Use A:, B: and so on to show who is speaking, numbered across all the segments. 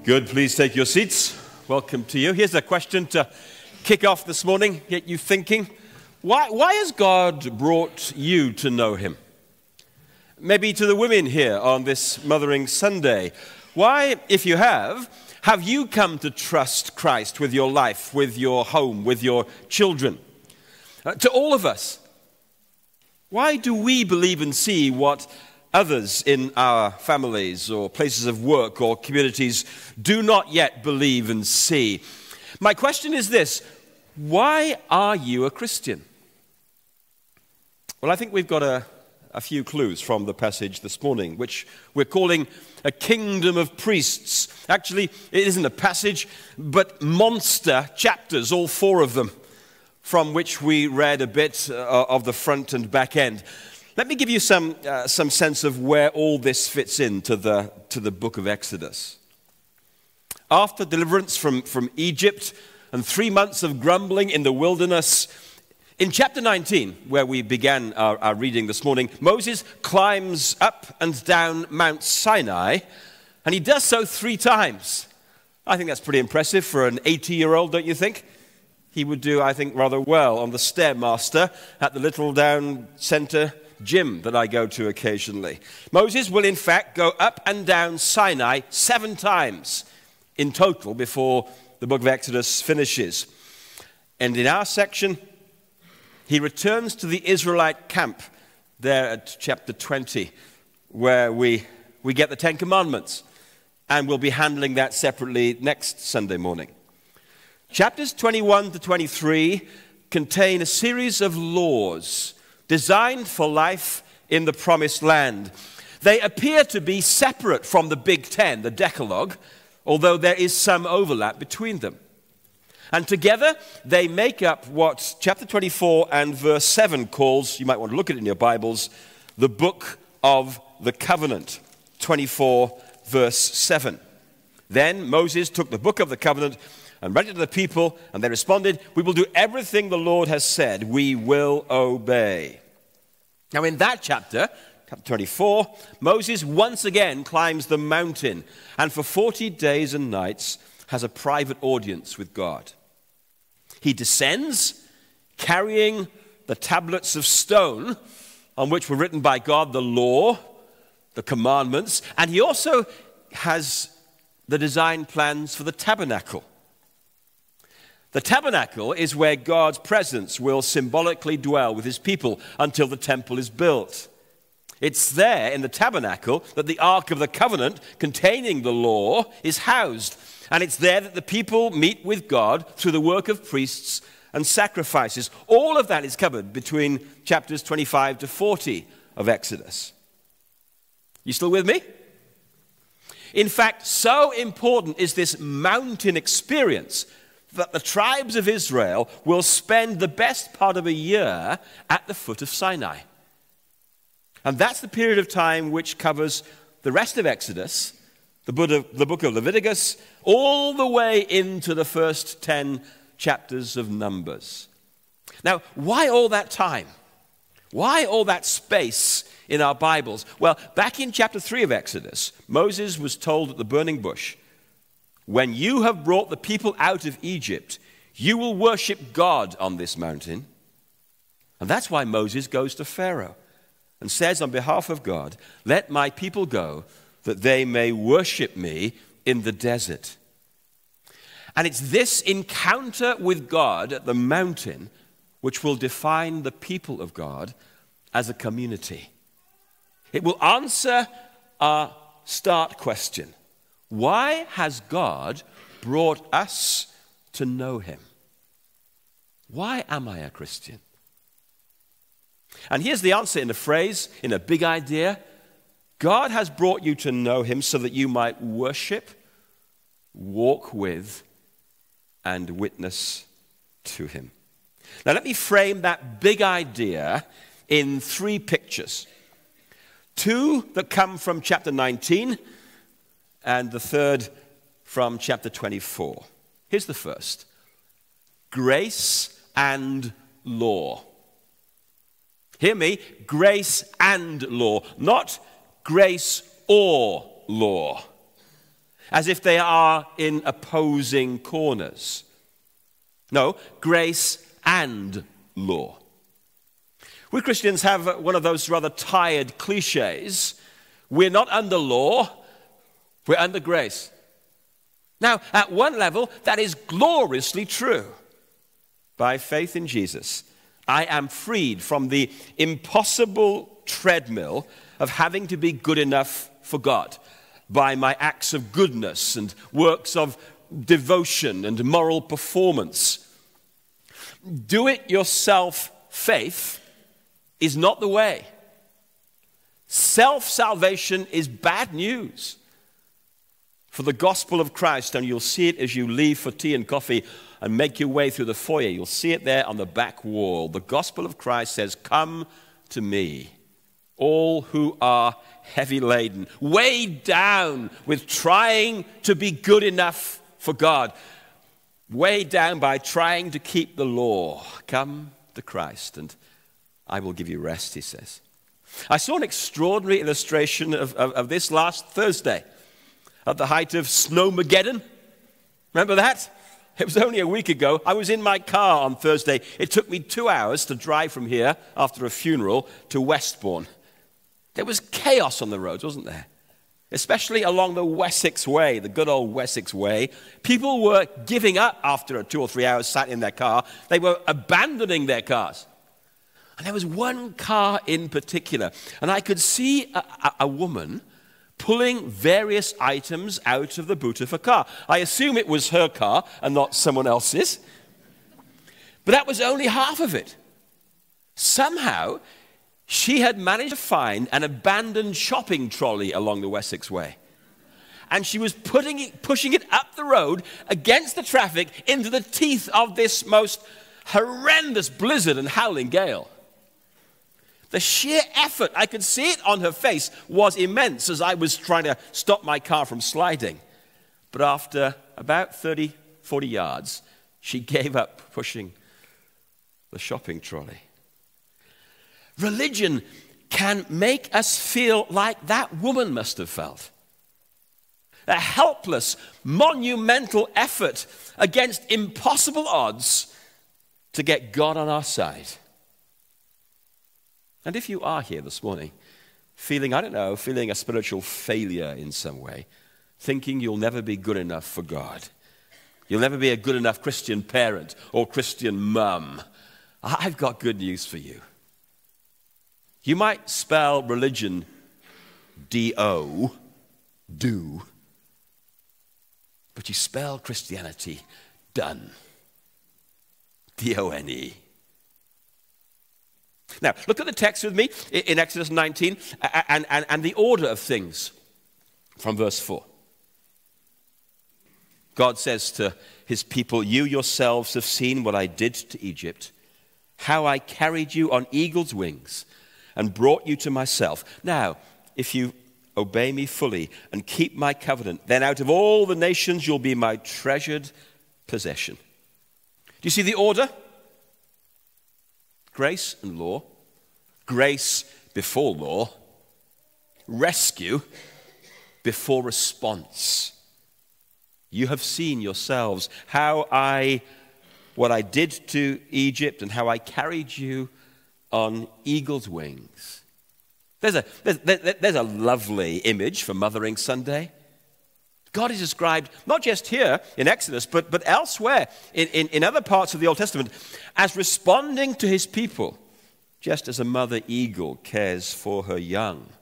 A: Good, please take your seats. Welcome to you. Here's a question to kick off this morning, get you thinking. Why has God brought you to know him? Maybe to the women here on this Mothering Sunday. Why, if you have you come to trust Christ with your life, with your home, with your children? To all of us, why do we believe and see what others in our families or places of work or communities do not yet believe and see? My question is this: why are you a Christian? Well, I think we've got a few clues from the passage this morning, which we're calling a kingdom of priests. Actually, it isn't a passage, but monster chapters, all four of them, from which we read a bit of the front and back end. Let me give you some sense of where all this fits into the book of Exodus. After deliverance from Egypt and 3 months of grumbling in the wilderness, in chapter 19, where we began our reading this morning, Moses climbs up and down Mount Sinai, and he does so 3 times. I think that's pretty impressive for an 80-year-old, don't you think? He would do, I think, rather well on the Stairmaster at the little down center gym that I go to occasionally. Moses will, in fact, go up and down Sinai 7 times in total before the book of Exodus finishes. And in our section, he returns to the Israelite camp there at chapter 20, where we get the 10 Commandments, and we'll be handling that separately next Sunday morning. Chapters 21 to 23 contain a series of laws designed for life in the Promised Land. They appear to be separate from the Big Ten, the Decalogue, although there is some overlap between them. And together, they make up what chapter 24 and verse 7 calls, you might want to look at it in your Bibles, the Book of the Covenant, 24 verse 7. Then Moses took the Book of the Covenant and read it to the people, and they responded, "We will do everything the Lord has said. We will obey." Now in that chapter 24, Moses once again climbs the mountain, and for 40 days and nights has a private audience with God. He descends, carrying the tablets of stone on which were written by God the law, the commandments, and he also has the design plans for the tabernacle. The tabernacle is where God's presence will symbolically dwell with his people until the temple is built. It's there in the tabernacle that the Ark of the Covenant containing the law is housed. And it's there that the people meet with God through the work of priests and sacrifices. All of that is covered between chapters 25 to 40 of Exodus. You still with me? In fact, so important is this mountain experience that the tribes of Israel will spend the best part of a year at the foot of Sinai. And that's the period of time which covers the rest of Exodus, the book of Leviticus, all the way into the first 10 chapters of Numbers. Now, why all that time? Why all that space in our Bibles? Well, back in chapter 3 of Exodus, Moses was told at the burning bush, "When you have brought the people out of Egypt, you will worship God on this mountain." And that's why Moses goes to Pharaoh and says on behalf of God, "Let my people go, that they may worship me in the desert." And it's this encounter with God at the mountain which will define the people of God as a community. It will answer our start question: why has God brought us to know him? Why am I a Christian? And here's the answer in a phrase, in a big idea. God has brought you to know him so that you might worship, walk with, and witness to him. Now let me frame that big idea in 3 pictures. 2 that come from chapter 19, and the 3rd from chapter 24. Here's the first: grace and law. Hear me, grace and law, not grace or law. as if they are in opposing corners. No, grace and law. We Christians have one of those rather tired cliches. We're not under law, we're under grace. Now, at one level, that is gloriously true. By faith in Jesus, I am freed from the impossible treadmill of having to be good enough for God by my acts of goodness and works of devotion and moral performance. Do-it-yourself faith is not the way. Self-salvation is bad news for the gospel of Christ, and you'll see it as you leave for tea and coffee and make your way through the foyer. You'll see it there on the back wall. The gospel of Christ says, "Come to me, all who are heavy laden, weighed down with trying to be good enough for God, weighed down by trying to keep the law. Come to Christ, and I will give you rest," he says. I saw an extraordinary illustration of this last Thursday at the height of Snowmageddon. Remember that? It was only a week ago. I was in my car on Thursday. It took me 2 hours to drive from here after a funeral to Westbourne. There was chaos on the roads, wasn't there? Especially along the Wessex Way, the good old Wessex Way. People were giving up after 2 or 3 hours sat in their car. They were abandoning their cars. And there was one car in particular, and I could see a woman pulling various items out of the boot of her car. I assume it was her car and not someone else's. But that was only half of it. Somehow, she had managed to find an abandoned shopping trolley along the Wessex Way. And she was pushing it up the road against the traffic into the teeth of this most horrendous blizzard and howling gale. The sheer effort, I could see it on her face, was immense as I was trying to stop my car from sliding. But after about 30, 40 yards, she gave up pushing the shopping trolley. Religion can make us feel like that woman must have felt. A helpless, monumental effort against impossible odds to get God on our side. And if you are here this morning feeling a spiritual failure in some way, thinking you'll never be good enough for God, you'll never be a good enough Christian parent or Christian mum, I've got good news for you. You might spell religion D-O, do, but you spell Christianity done, D-O-N-E. Now, look at the text with me in Exodus 19 and the order of things from verse 4. God says to his people, "You yourselves have seen what I did to Egypt, how I carried you on eagle's wings and brought you to myself. Now, if you obey me fully and keep my covenant, then out of all the nations you'll be my treasured possession." Do you see the order? Grace and law, grace before law, rescue before response. You have seen yourselves what I did to Egypt and how I carried you on eagle's wings. There's a lovely image for Mothering Sunday. God is described, not just here in Exodus, but elsewhere in other parts of the Old Testament, as responding to his people, just as a mother eagle cares for her young,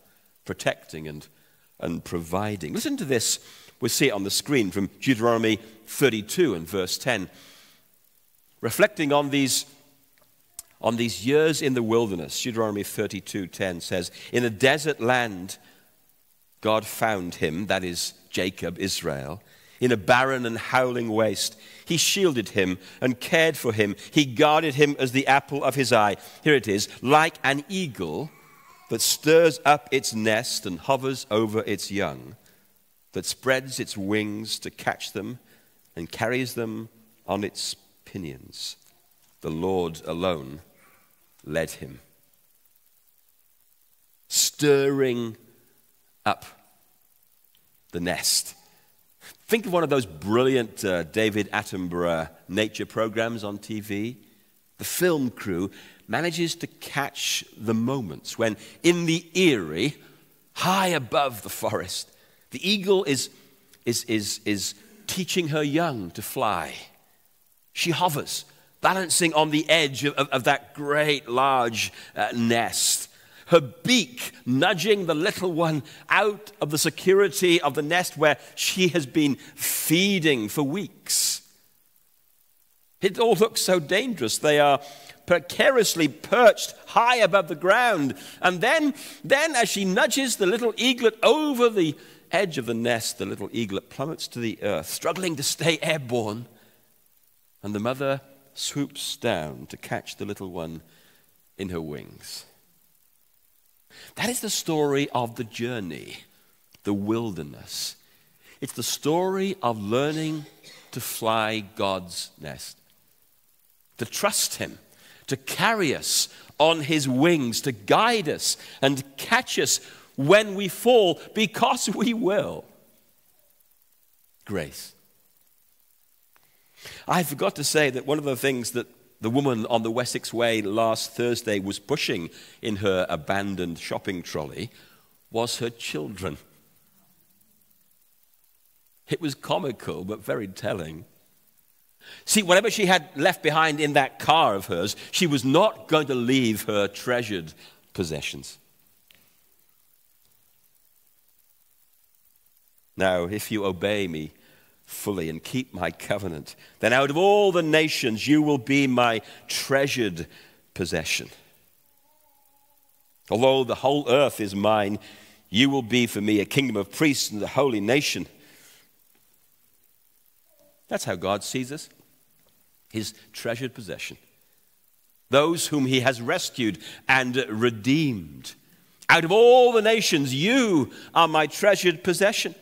A: protecting and providing. Listen to this. We'll see it on the screen from Deuteronomy 32 and verse 10. Reflecting on these years in the wilderness, Deuteronomy 32:10 says, "In a desert land, God found him," that is Jacob, Israel, "in a barren and howling waste. He shielded him and cared for him. He guarded him as the apple of his eye." Here it is, "like an eagle that stirs up its nest and hovers over its young, that spreads its wings to catch them and carries them on its pinions. The Lord alone led him." Stirring up the nest. Think of one of those brilliant David Attenborough nature programs on TV. The film crew manages to catch the moments when, in the eyrie, high above the forest, the eagle is teaching her young to fly. She hovers, balancing on the edge of that great large nest, her beak nudging the little one out of the security of the nest where she has been feeding for weeks. It all looks so dangerous. They are precariously perched high above the ground. And then as she nudges the little eaglet over the edge of the nest, the little eaglet plummets to the earth, struggling to stay airborne. And the mother swoops down to catch the little one in her wings. That is the story of the journey, the wilderness. It's the story of learning to fly God's nest, to trust him, to carry us on his wings, to guide us and catch us when we fall, because we will. Grace. I forgot to say that one of the things that the woman on the Wessex Way last Thursday was pushing in her abandoned shopping trolley was her children. It was comical, but very telling. See, whatever she had left behind in that car of hers, she was not going to leave her treasured possessions. Now, if you obey me fully and keep my covenant, then out of all the nations you will be my treasured possession. Although the whole earth is mine, you will be for me a kingdom of priests and a holy nation. That's how God sees us, his treasured possession. Those whom he has rescued and redeemed. Out of all the nations, you are my treasured possession.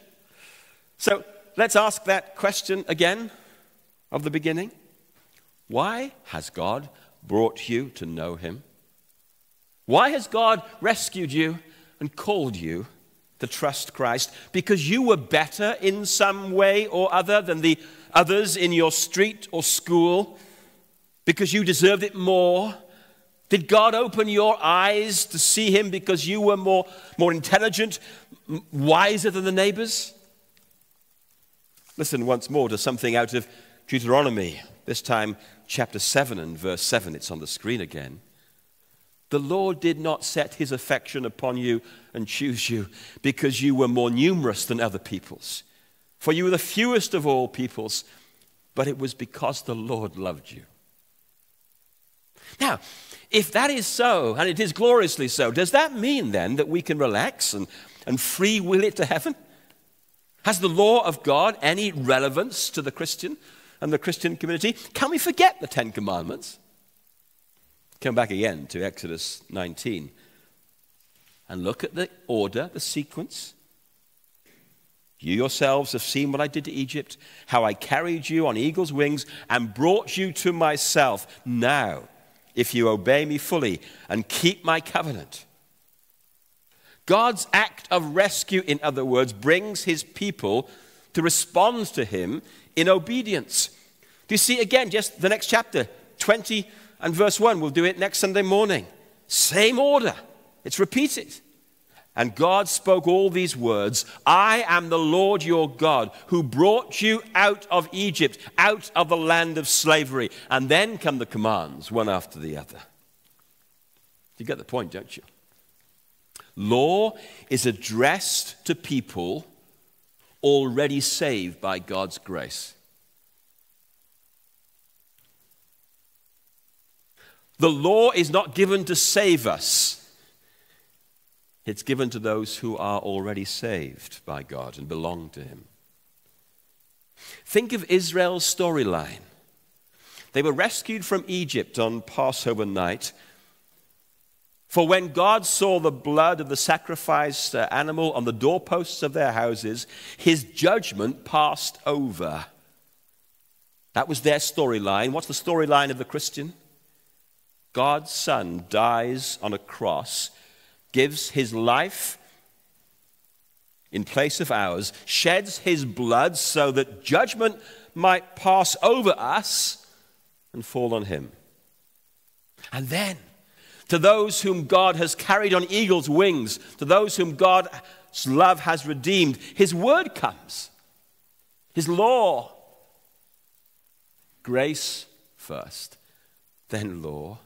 A: So let's ask that question again of the beginning. Why has God brought you to know him? Why has God rescued you and called you to trust Christ? Because you were better in some way or other than the others in your street or school? Because you deserved it more? Did God open your eyes to see him because you were more intelligent, wiser than the neighbors? Listen once more to something out of Deuteronomy, this time chapter 7 and verse 7. It's on the screen again. The Lord did not set his affection upon you and choose you because you were more numerous than other peoples. For you were the fewest of all peoples, but it was because the Lord loved you. Now, if that is so, and it is gloriously so, does that mean then that we can relax and free will it to heaven? Has the law of God any relevance to the Christian and the Christian community? Can we forget the Ten Commandments? Come back again to Exodus 19 and look at the order, the sequence. You yourselves have seen what I did to Egypt, how I carried you on eagle's wings and brought you to myself. Now, if you obey me fully and keep my covenant. God's act of rescue, in other words, brings his people to respond to him in obedience. Do you see again, just the next chapter, 20 and verse 1. We'll do it next Sunday morning. Same order. It's repeated. And God spoke all these words, I am the Lord your God who brought you out of Egypt, out of the land of slavery. And then come the commands, one after the other. You get the point, don't you? Law is addressed to people already saved by God's grace. The law is not given to save us. It's given to those who are already saved by God and belong to him. Think of Israel's storyline. They were rescued from Egypt on Passover night. For when God saw the blood of the sacrificed animal on the doorposts of their houses, his judgment passed over. That was their storyline. What's the storyline of the Christian? God's Son dies on a cross, gives his life in place of ours, sheds his blood so that judgment might pass over us and fall on him. And then, to those whom God has carried on eagle's wings, to those whom God's love has redeemed, his word comes, his law. Grace first, then law,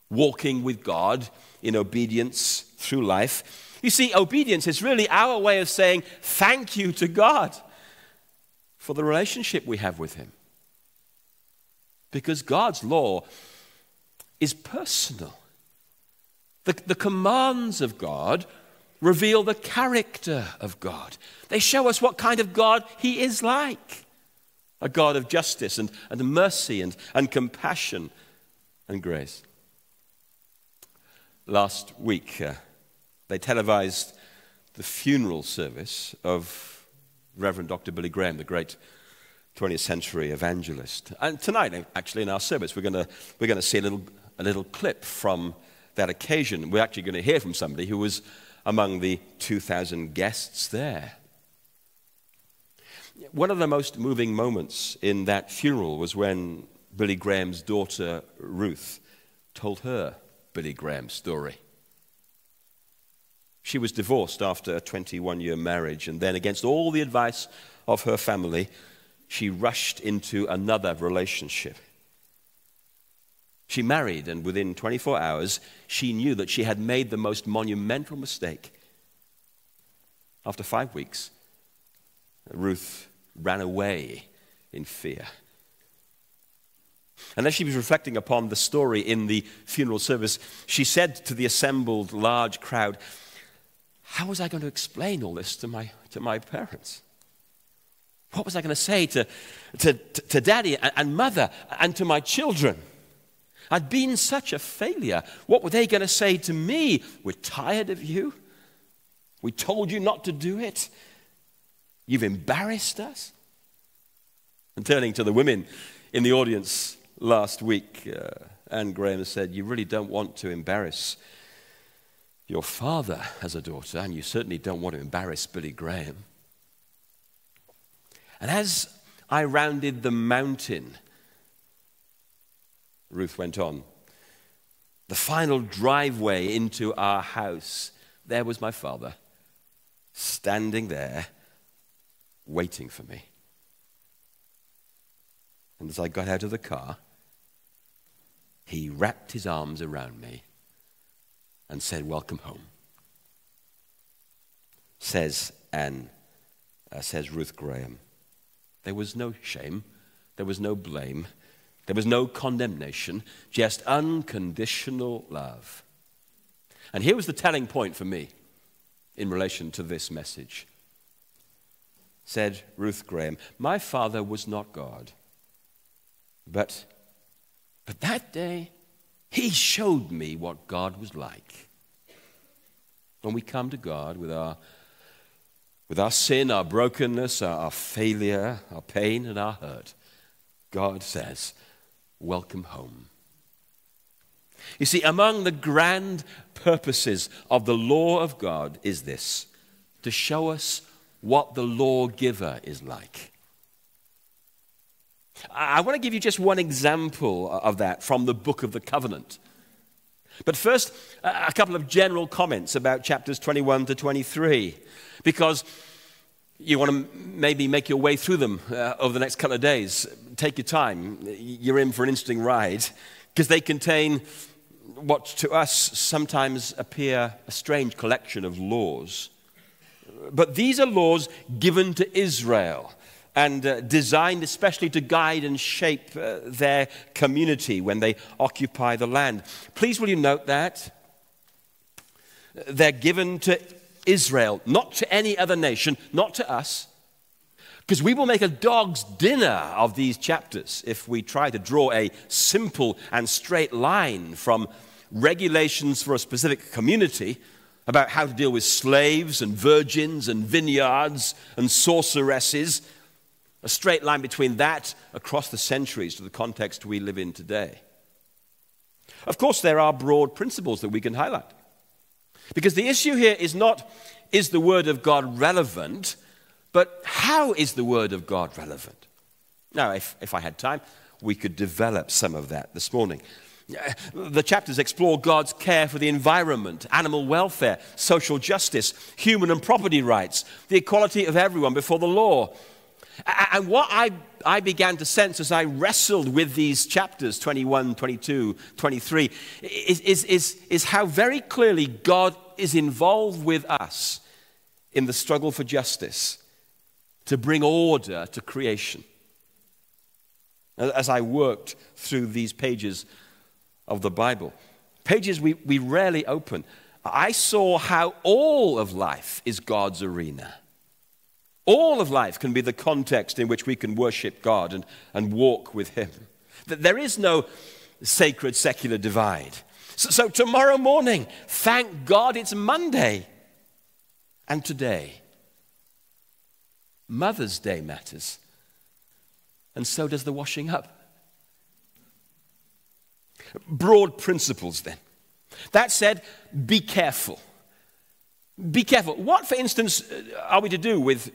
A: walking with God in obedience through life. You see, obedience is really our way of saying thank you to God for the relationship we have with him. Because God's law is personal. The commands of God reveal the character of God. They show us what kind of God he is like. A God of justice and mercy and compassion and grace. Last week, they televised the funeral service of Reverend Dr. Billy Graham, the great 20th century evangelist. And tonight, actually, in our service, we're going to see a little clip from that occasion. We're actually going to hear from somebody who was among the 2,000 guests there. One of the most moving moments in that funeral was when Billy Graham's daughter, Ruth, told her Billy Graham's story. She was divorced after a 21-year marriage, and then, against all the advice of her family, she rushed into another relationship. She married, and within 24 hours, she knew that she had made the most monumental mistake. After 5 weeks, Ruth ran away in fear. And as she was reflecting upon the story in the funeral service, she said to the assembled large crowd, "How was I going to explain all this to my parents? What was I going to say to Daddy and Mother and to my children? I'd been such a failure. What were they going to say to me? We're tired of you. We told you not to do it. You've embarrassed us." And turning to the women in the audience last week, Anne Graham said, "You really don't want to embarrass your father as a daughter, and you certainly don't want to embarrass Billy Graham." And as I rounded the mountain, Ruth went on, the final driveway into our house, there was my father, standing there, waiting for me. And as I got out of the car, he wrapped his arms around me and said, "Welcome home." Says Ruth Graham. There was no shame, there was no blame, there was no condemnation, just unconditional love. And here was the telling point for me in relation to this message. Said Ruth Graham, "My father was not God, but that day he showed me what God was like. When we come to God with our sin, our brokenness, our failure, our pain, and our hurt, God says, 'Welcome home.'" You see, among the grand purposes of the law of God is this: to show us what the lawgiver is like. I want to give you just one example of that from the book of the covenant. But first, a couple of general comments about chapters 21 to 23, because you want to maybe make your way through them over the next couple of days. Take your time. You're in for an interesting ride, because they contain what to us sometimes appear a strange collection of laws. But these are laws given to Israel and designed especially to guide and shape their community when they occupy the land. Please will you note that? They're given to Israel, not to any other nation, not to us, because we will make a dog's dinner of these chapters if we try to draw a simple and straight line from regulations for a specific community about how to deal with slaves and virgins and vineyards and sorceresses, a straight line between that across the centuries to the context we live in today. Of course, there are broad principles that we can highlight. Because the issue here is not, is the Word of God relevant, but how is the Word of God relevant? Now, if I had time, we could develop some of that this morning. The chapters explore God's care for the environment, animal welfare, social justice, human and property rights, the equality of everyone before the law. And what I began to sense as I wrestled with these chapters, 21, 22, 23, is how very clearly God is involved with us in the struggle for justice, to bring order to creation. As I worked through these pages of the Bible, pages we rarely open, I saw how all of life is God's arena. All of life can be the context in which we can worship God and walk with Him. There is no sacred secular divide. So tomorrow morning, thank God it's Monday. And today, Mother's Day matters. And so does the washing up. Broad principles then. That said, be careful. Be careful. What, for instance, are we to do with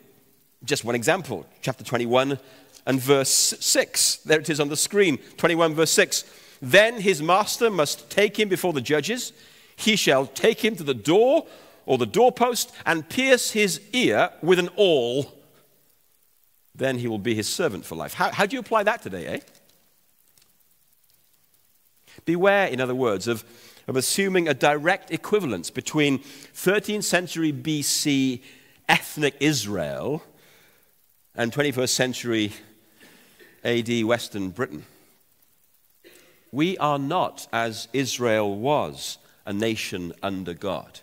A: just one example? Chapter 21 and verse 6. There it is on the screen. 21 verse 6. Then his master must take him before the judges. He shall take him to the door or the doorpost and pierce his ear with an awl. Then he will be his servant for life. How do you apply that today, eh? Beware, in other words, of assuming a direct equivalence between 13th century BC ethnic Israel and 21st century AD Western Britain. We are not, as Israel was, a nation under God.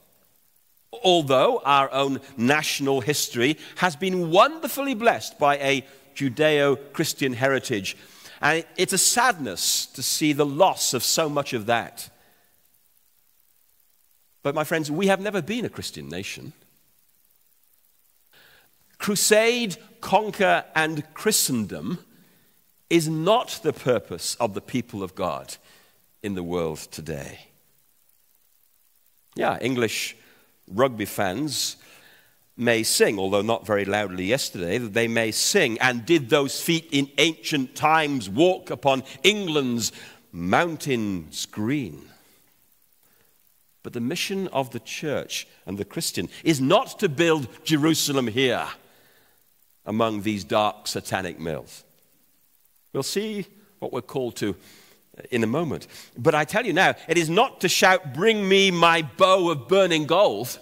A: Although our own national history has been wonderfully blessed by a Judeo-Christian heritage, and it's a sadness to see the loss of so much of that. But my friends, we have never been a Christian nation. Crusade, conquer, and Christendom is not the purpose of the people of God in the world today. Yeah, English rugby fans may sing, although not very loudly yesterday, that they may sing, and did those feet in ancient times walk upon England's mountains green. But the mission of the church and the Christian is not to build Jerusalem here among these dark satanic mills. We'll see what we're called to in a moment. But I tell you now, it is not to shout, "Bring me my bow of burning gold.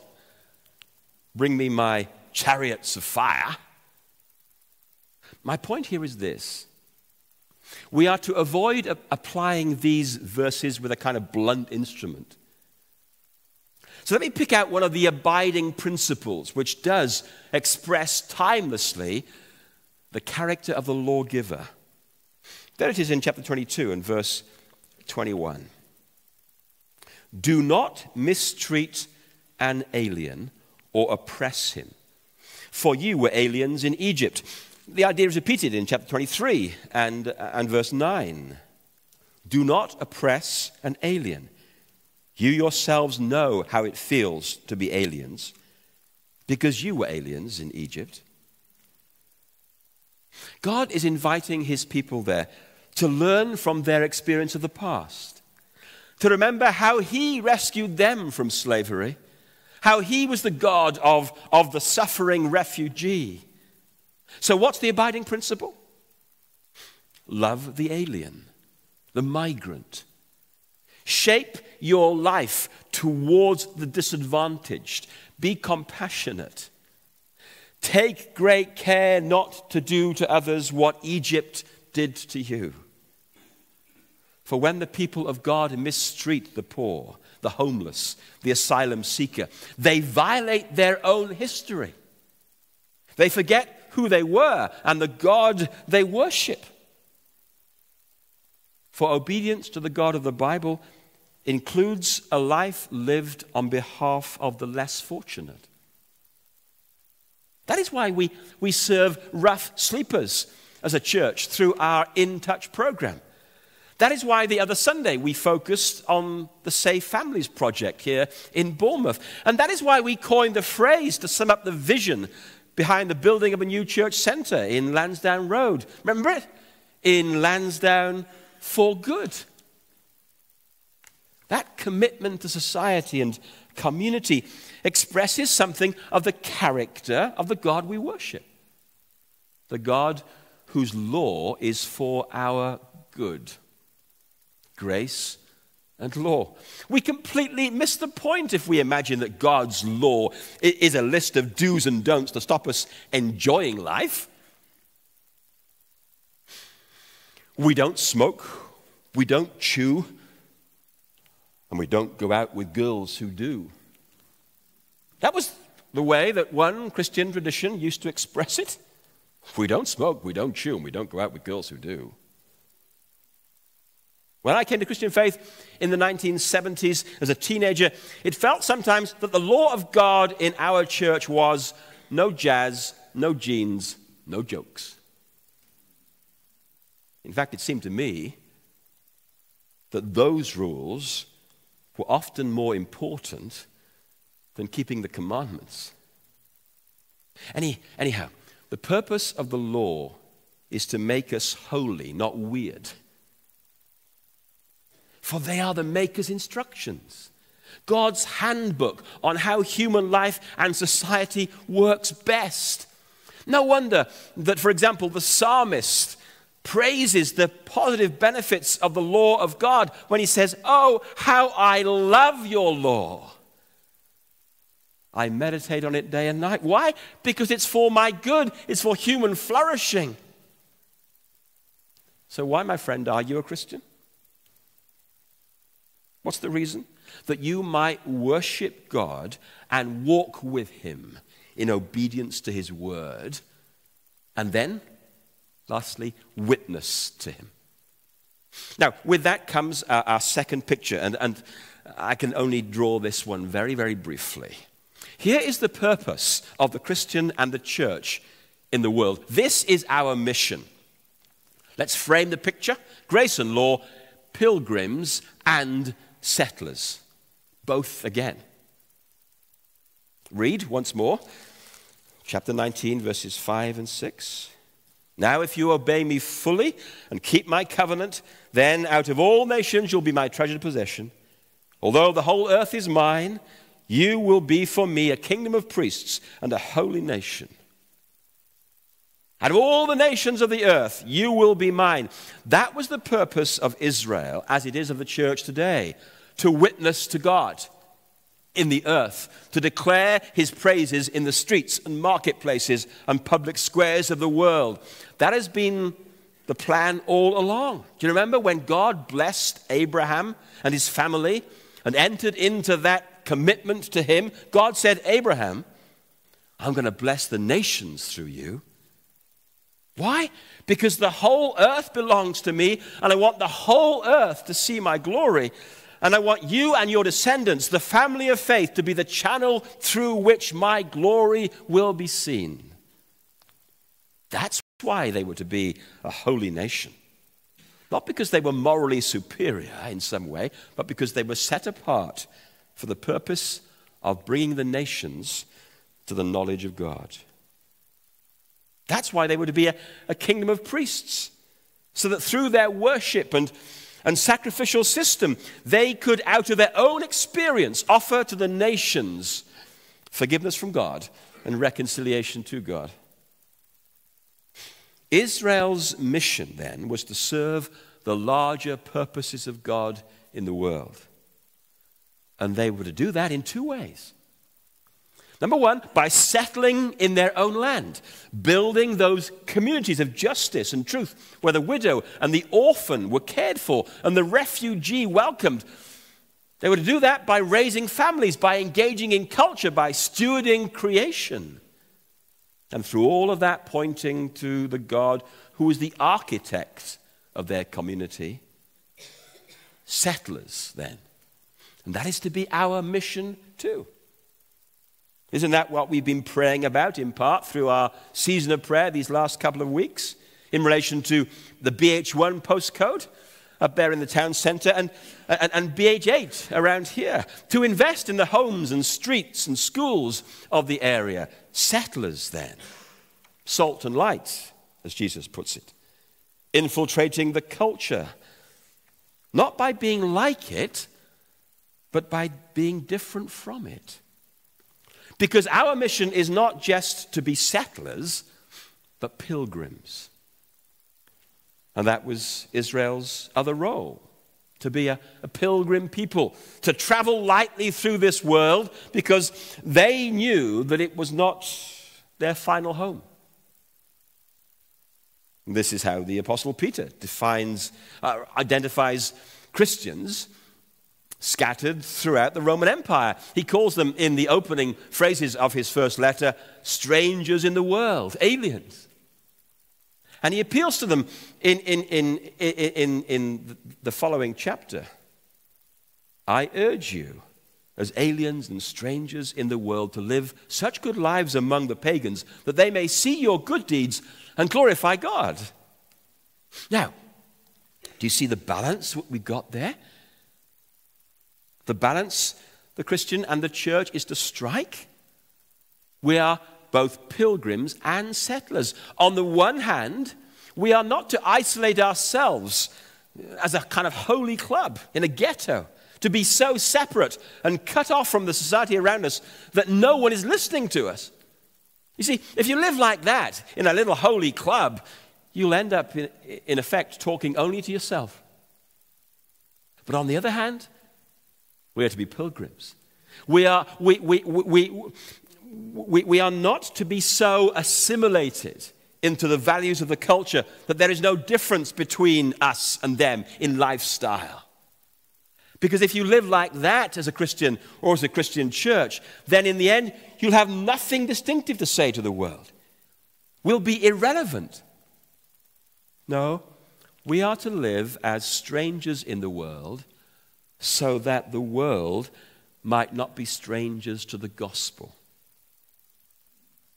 A: Bring me my chariots of fire." My point here is this. We are to avoid applying these verses with a kind of blunt instrument. So let me pick out one of the abiding principles which does express timelessly the character of the lawgiver. There it is in chapter 22 and verse 21. Do not mistreat an alien or oppress him, for you were aliens in Egypt. The idea is repeated in chapter 23 and verse 9. Do not oppress an alien. You yourselves know how it feels to be aliens, because you were aliens in Egypt. God is inviting his people there to learn from their experience of the past, to remember how he rescued them from slavery, how he was the God of the suffering refugee. So what's the abiding principle? Love the alien, the migrant. Shape your life towards the disadvantaged. Be compassionate. Take great care not to do to others what Egypt did to you. For when the people of God mistreat the poor, the homeless, the asylum seeker, they violate their own history. They forget who they were and the God they worship. For obedience to the God of the Bible includes a life lived on behalf of the less fortunate. That is why we serve rough sleepers as a church through our In Touch program. That is why the other Sunday we focused on the Safe Families Project here in Bournemouth. And that is why we coined the phrase to sum up the vision behind the building of a new church centre in Lansdowne Road. Remember it? In Lansdowne for good. That commitment to society and community expresses something of the character of the God we worship. The God whose law is for our good. Grace and law. We completely miss the point if we imagine that God's law is a list of do's and don'ts to stop us enjoying life. We don't smoke, we don't chew, and we don't go out with girls who do. That was the way that one Christian tradition used to express it. We don't smoke, we don't chew, and we don't go out with girls who do. When I came to Christian faith in the 1970s as a teenager, it felt sometimes that the law of God in our church was no jazz, no jeans, no jokes. In fact, it seemed to me that those rules were often more important than keeping the commandments. Anyhow, the purpose of the law is to make us holy, not weird. For they are the Maker's instructions, God's handbook on how human life and society works best. No wonder that, for example, the psalmist praises the positive benefits of the law of God when he says, "Oh, how I love your law. I meditate on it day and night." Why? Because it's for my good. It's for human flourishing. So why, my friend, are you a Christian? What's the reason? That you might worship God and walk with him in obedience to his word, and then, lastly, witness to him. Now, with that comes our second picture, and I can only draw this one very, very briefly. Here is the purpose of the Christian and the church in the world. This is our mission. Let's frame the picture. Grace and law, pilgrims and settlers, both again. Read once more, chapter 19, verses 5 and 6. "Now if you obey me fully and keep my covenant, then out of all nations you'll be my treasured possession. Although the whole earth is mine, you will be for me a kingdom of priests and a holy nation. Out of all the nations of the earth, you will be mine." That was the purpose of Israel, as it is of the church today, to witness to God in the earth, to declare his praises in the streets and marketplaces and public squares of the world. That has been the plan all along. Do you remember when God blessed Abraham and his family and entered into that commitment to him? God said, "Abraham, I'm going to bless the nations through you." Why? Because the whole earth belongs to me, and I want the whole earth to see my glory. And I want you and your descendants, the family of faith, to be the channel through which my glory will be seen. That's why they were to be a holy nation. Not because they were morally superior in some way, but because they were set apart for the purpose of bringing the nations to the knowledge of God. That's why they were to be a kingdom of priests, so that through their worship and sacrificial system, they could, out of their own experience, offer to the nations forgiveness from God and reconciliation to God. Israel's mission, then, was to serve the larger purposes of God in the world. And they were to do that in two ways. Number one, by settling in their own land, building those communities of justice and truth where the widow and the orphan were cared for and the refugee welcomed. They were to do that by raising families, by engaging in culture, by stewarding creation. And through all of that, pointing to the God who is the architect of their community. Settlers, then. And that is to be our mission too. Isn't that what we've been praying about in part through our season of prayer these last couple of weeks in relation to the BH1 postcode up there in the town centre and BH8 around here, to invest in the homes and streets and schools of the area. Settlers then, salt and light, as Jesus puts it, infiltrating the culture, not by being like it, but by being different from it. Because our mission is not just to be settlers, but pilgrims. And that was Israel's other role, to be a pilgrim people, to travel lightly through this world because they knew that it was not their final home. This is how the Apostle Peter identifies Christians scattered throughout the Roman Empire. He calls them, in the opening phrases of his first letter, strangers in the world, aliens. And he appeals to them in the following chapter. I urge you, as aliens and strangers in the world, to live such good lives among the pagans that they may see your good deeds and glorify God. Now, do you see the balance we got there? The balance the Christian and the church is to strike. We are both pilgrims and settlers. On the one hand, we are not to isolate ourselves as a kind of holy club in a ghetto, to be so separate and cut off from the society around us that no one is listening to us. You see, if you live like that in a little holy club, you'll end up, in effect, talking only to yourself. But on the other hand, we are to be pilgrims. We are not to be so assimilated into the values of the culture that there is no difference between us and them in lifestyle. Because if you live like that as a Christian or as a Christian church, then in the end, you'll have nothing distinctive to say to the world. We'll be irrelevant. No, we are to live as strangers in the world so that the world might not be strangers to the gospel.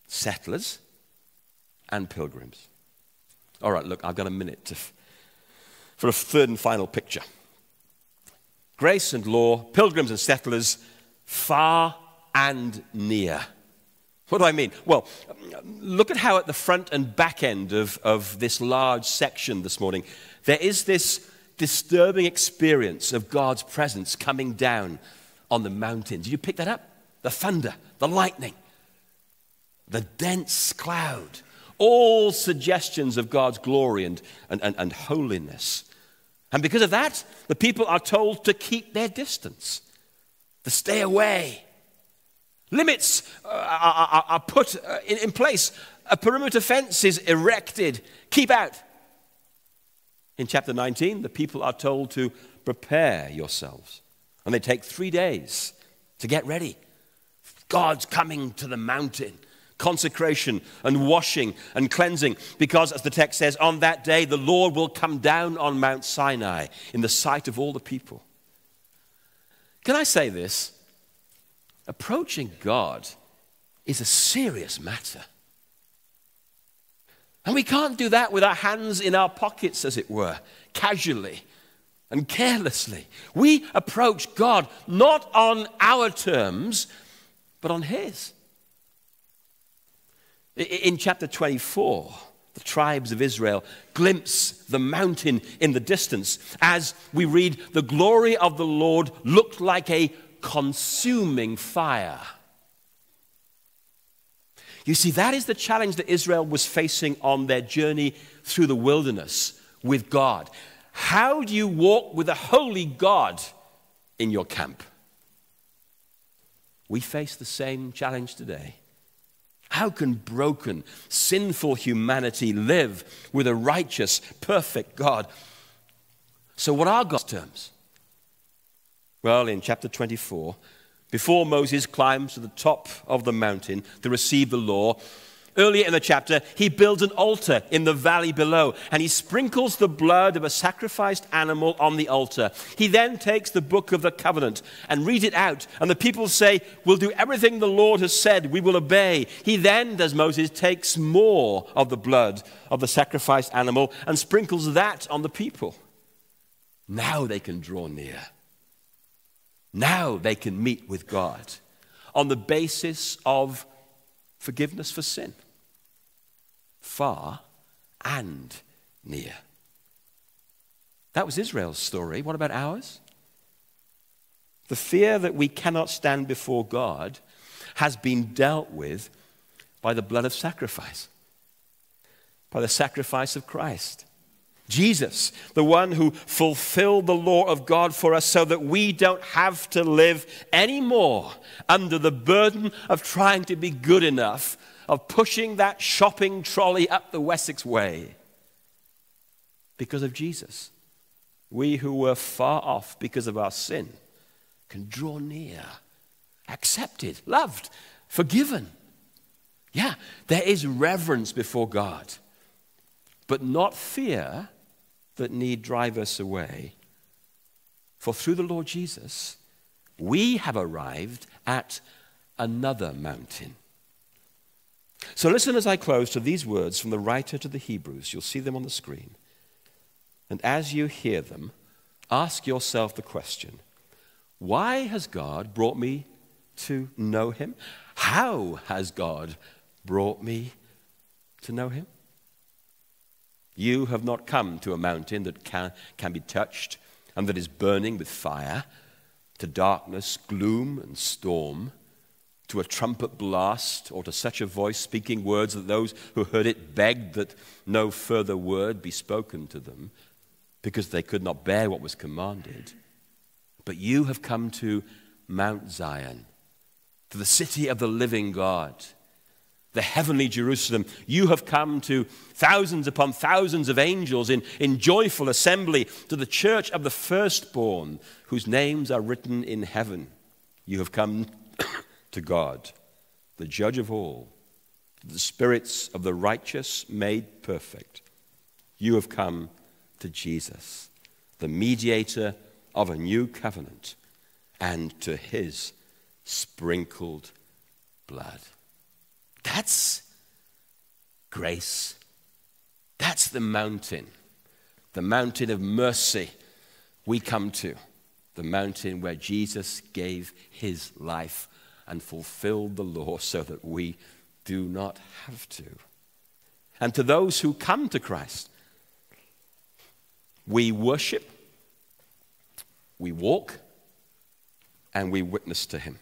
A: Settlers and pilgrims. All right, look, I've got a minute for a third and final picture. Grace and law, pilgrims and settlers, far and near. What do I mean? Well, look at how at the front and back end of this large section this morning, there is this disturbing experience of God's presence coming down on the mountains. Did you pick that up? The thunder, the lightning, the dense cloud, all suggestions of God's glory and holiness. And because of that, the people are told to keep their distance, to stay away. Limits are put in place. A perimeter fence is erected. Keep out. In chapter 19, the people are told to prepare yourselves. And they take 3 days to get ready. God's coming to the mountain. Consecration and washing and cleansing. Because, as the text says, on that day the Lord will come down on Mount Sinai in the sight of all the people. Can I say this? Approaching God is a serious matter. And we can't do that with our hands in our pockets, as it were, casually and carelessly. We approach God not on our terms, but on His. In chapter 24, the tribes of Israel glimpse the mountain in the distance as we read, the glory of the Lord looked like a consuming fire. You see, that is the challenge that Israel was facing on their journey through the wilderness with God. How do you walk with a holy God in your camp? We face the same challenge today. How can broken, sinful humanity live with a righteous, perfect God? So what are God's terms? Well, in chapter 24, before Moses climbs to the top of the mountain to receive the law, earlier in the chapter, he builds an altar in the valley below, and he sprinkles the blood of a sacrificed animal on the altar. He then takes the book of the covenant and reads it out, and the people say, we'll do everything the Lord has said, we will obey. He then, as Moses, takes more of the blood of the sacrificed animal and sprinkles that on the people. Now they can draw near. Now they can meet with God on the basis of forgiveness for sin, far and near. That was Israel's story. What about ours? The fear that we cannot stand before God has been dealt with by the blood of sacrifice, by the sacrifice of Christ. Jesus, the one who fulfilled the law of God for us so that we don't have to live anymore under the burden of trying to be good enough, of pushing that shopping trolley up the Wessex Way. Because of Jesus, we who were far off because of our sin can draw near, accepted, loved, forgiven. Yeah, there is reverence before God, but not fear that need drive us away. For through the Lord Jesus, we have arrived at another mountain. So listen as I close to these words from the writer to the Hebrews. You'll see them on the screen. And as you hear them, ask yourself the question, why has God brought me to know him? How has God brought me to know him? You have not come to a mountain that can be touched and that is burning with fire, to darkness, gloom, and storm, to a trumpet blast, or to such a voice speaking words that those who heard it begged that no further word be spoken to them, because they could not bear what was commanded. But you have come to Mount Zion, to the city of the living God, the heavenly Jerusalem. You have come to thousands upon thousands of angels in joyful assembly, to the church of the firstborn, whose names are written in heaven. You have come to God, the judge of all, the spirits of the righteous made perfect. You have come to Jesus, the mediator of a new covenant, and to his sprinkled blood. That's grace. That's the mountain of mercy we come to, the mountain where Jesus gave his life and fulfilled the law so that we do not have to. And to those who come to Christ, we worship, we walk, and we witness to him.